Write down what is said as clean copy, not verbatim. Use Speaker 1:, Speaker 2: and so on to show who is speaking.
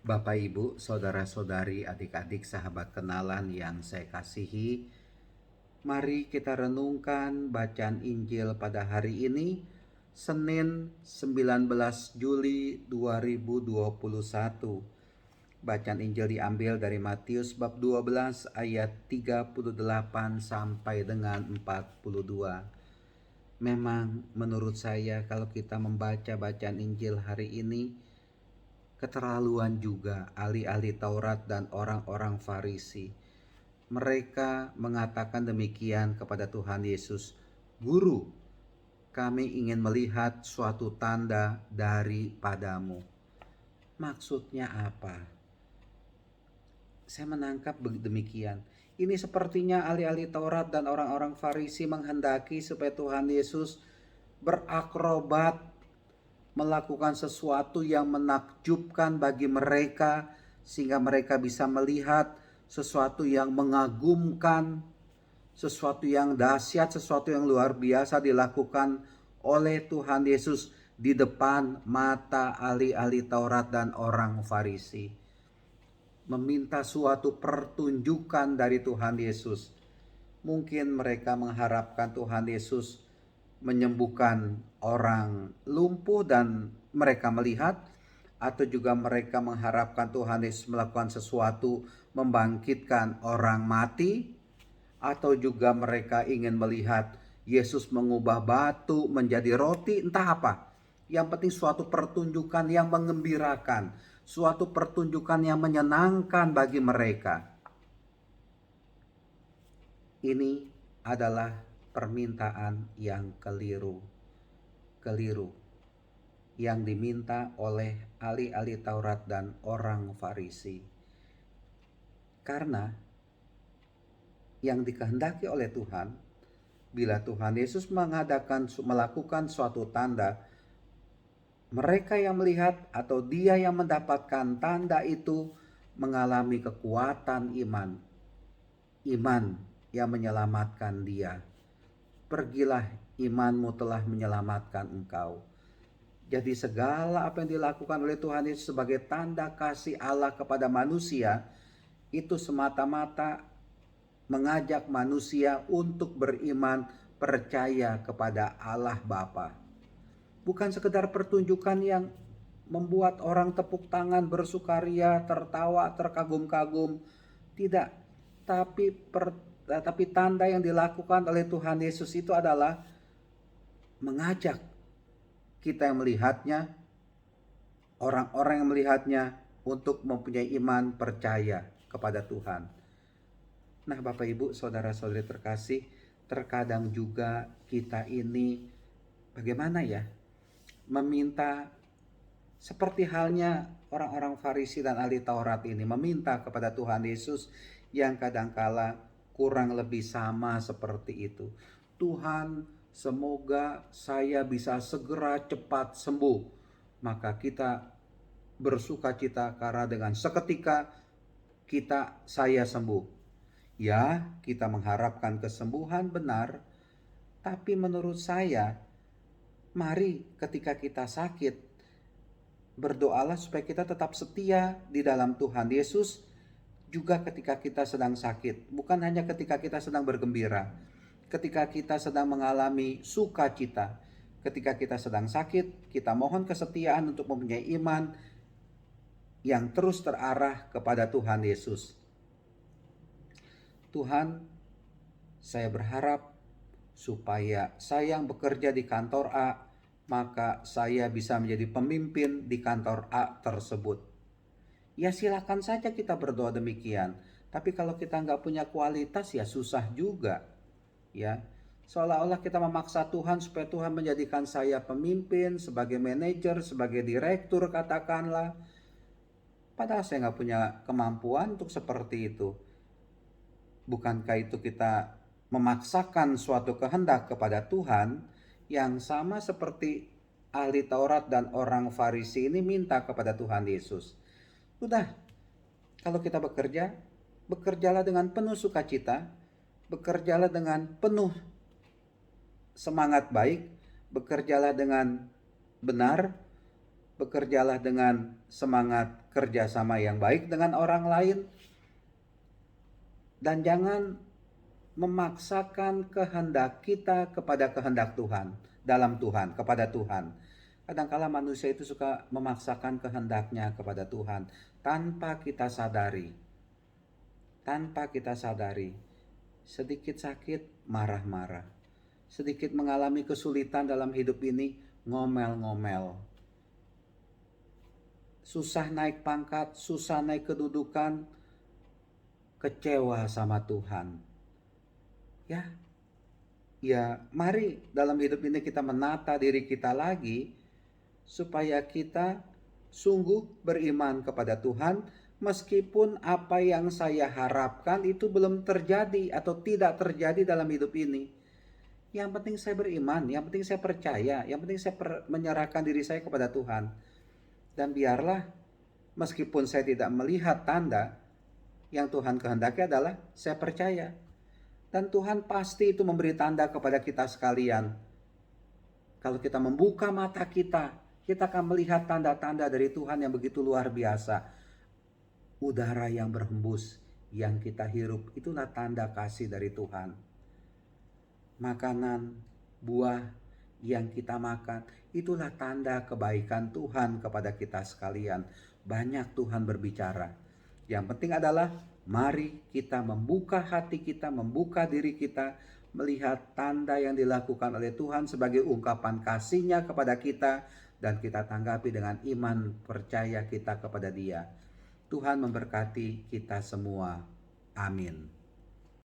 Speaker 1: Bapak, Ibu, saudara-saudari, adik-adik, sahabat kenalan yang saya kasihi, mari kita renungkan bacaan Injil pada hari ini, Senin 19 Juli 2021. Bacaan Injil diambil dari Matius bab 12 ayat 38 sampai dengan 42. Memang menurut saya kalau kita membaca bacaan Injil hari ini, keterlaluan juga ahli-ahli Taurat dan orang-orang Farisi. Mereka mengatakan demikian kepada Tuhan Yesus, "Guru, kami ingin melihat suatu tanda daripadamu." Maksudnya apa? Saya menangkap demikian. Ini sepertinya ahli-ahli Taurat dan orang-orang Farisi menghendaki supaya Tuhan Yesus berakrobat, melakukan sesuatu yang menakjubkan bagi mereka, sehingga mereka bisa melihat sesuatu yang mengagumkan, sesuatu yang dahsyat, sesuatu yang luar biasa dilakukan oleh Tuhan Yesus di depan mata ahli-ahli Taurat dan orang Farisi. Meminta suatu pertunjukan dari Tuhan Yesus. Mungkin mereka mengharapkan Tuhan Yesus menyembuhkan orang lumpuh dan mereka melihat, atau juga mereka mengharapkan Tuhan Yesus melakukan sesuatu membangkitkan orang mati, atau juga mereka ingin melihat Yesus mengubah batu menjadi roti, entah apa. Yang penting suatu pertunjukan yang mengembirakan, suatu pertunjukan yang menyenangkan bagi mereka. Ini adalah permintaan yang keliru yang diminta oleh ahli-ahli Taurat dan orang Farisi. Karena yang dikehendaki oleh Tuhan, bila Tuhan Yesus melakukan suatu tanda, mereka yang melihat atau dia yang mendapatkan tanda itu mengalami kekuatan iman yang menyelamatkan dia. Pergilah, imanmu telah menyelamatkan engkau. Jadi segala apa yang dilakukan oleh Tuhan Yesus sebagai tanda kasih Allah kepada manusia, itu semata-mata mengajak manusia untuk beriman, percaya kepada Allah Bapa. Bukan sekedar pertunjukan yang membuat orang tepuk tangan, bersukaria, tertawa, terkagum-kagum. Tidak. Tapi tanda yang dilakukan oleh Tuhan Yesus itu adalah mengajak kita yang melihatnya, orang-orang yang melihatnya, untuk mempunyai iman percaya kepada Tuhan. Nah, Bapak, Ibu, saudara-saudari terkasih, terkadang juga kita ini bagaimana ya? Meminta seperti halnya orang-orang Farisi dan ahli Taurat ini meminta kepada Tuhan Yesus yang kadangkala kurang lebih sama seperti itu. Tuhan, semoga saya bisa segera cepat sembuh. Maka kita bersukacita karena dengan seketika saya sembuh. Ya, kita mengharapkan kesembuhan benar, tapi menurut saya, mari ketika kita sakit, berdoalah supaya kita tetap setia di dalam Tuhan Yesus juga ketika kita sedang sakit. Bukan hanya ketika kita sedang bergembira, ketika kita sedang mengalami sukacita. Ketika kita sedang sakit, kita mohon kesetiaan untuk mempunyai iman yang terus terarah kepada Tuhan Yesus. Tuhan, saya berharap supaya saya yang bekerja di kantor A, maka saya bisa menjadi pemimpin di kantor A tersebut. Ya, silakan saja kita berdoa demikian. Tapi kalau kita nggak punya kualitas, ya susah juga. Ya, seolah-olah kita memaksa Tuhan supaya Tuhan menjadikan saya pemimpin, sebagai manajer, sebagai direktur katakanlah. Padahal saya nggak punya kemampuan untuk seperti itu. Bukankah itu kita memaksakan suatu kehendak kepada Tuhan yang sama seperti ahli Taurat dan orang Farisi ini minta kepada Tuhan Yesus? Udah, kalau kita bekerja, bekerjalah dengan penuh sukacita, bekerjalah dengan penuh semangat baik, bekerjalah dengan benar, bekerjalah dengan semangat kerjasama yang baik dengan orang lain, dan jangan memaksakan kehendak kita kepada kehendak Tuhan, dalam Tuhan, kepada Tuhan. Kadangkala manusia itu suka memaksakan kehendaknya kepada Tuhan tanpa kita sadari. Tanpa kita sadari, sedikit sakit, marah-marah. Sedikit mengalami kesulitan dalam hidup ini, ngomel-ngomel. Susah naik pangkat, susah naik kedudukan, kecewa sama Tuhan. Ya, mari dalam hidup ini kita menata diri kita lagi, supaya kita sungguh beriman kepada Tuhan, meskipun apa yang saya harapkan itu belum terjadi atau tidak terjadi dalam hidup ini. Yang penting saya beriman, yang penting saya percaya, yang penting saya menyerahkan diri saya kepada Tuhan. Dan biarlah meskipun saya tidak melihat tanda, yang Tuhan kehendaki adalah saya percaya. Dan Tuhan pasti itu memberi tanda kepada kita sekalian. Kalau kita membuka mata kita akan melihat tanda-tanda dari Tuhan yang begitu luar biasa. Udara yang berhembus, yang kita hirup, itulah tanda kasih dari Tuhan. Makanan, buah yang kita makan, itulah tanda kebaikan Tuhan kepada kita sekalian. Banyak Tuhan berbicara. Yang penting adalah mari kita membuka hati kita, membuka diri kita, melihat tanda yang dilakukan oleh Tuhan sebagai ungkapan kasih-Nya kepada kita, dan kita tanggapi dengan iman percaya kita kepada Dia. Tuhan memberkati kita semua. Amin.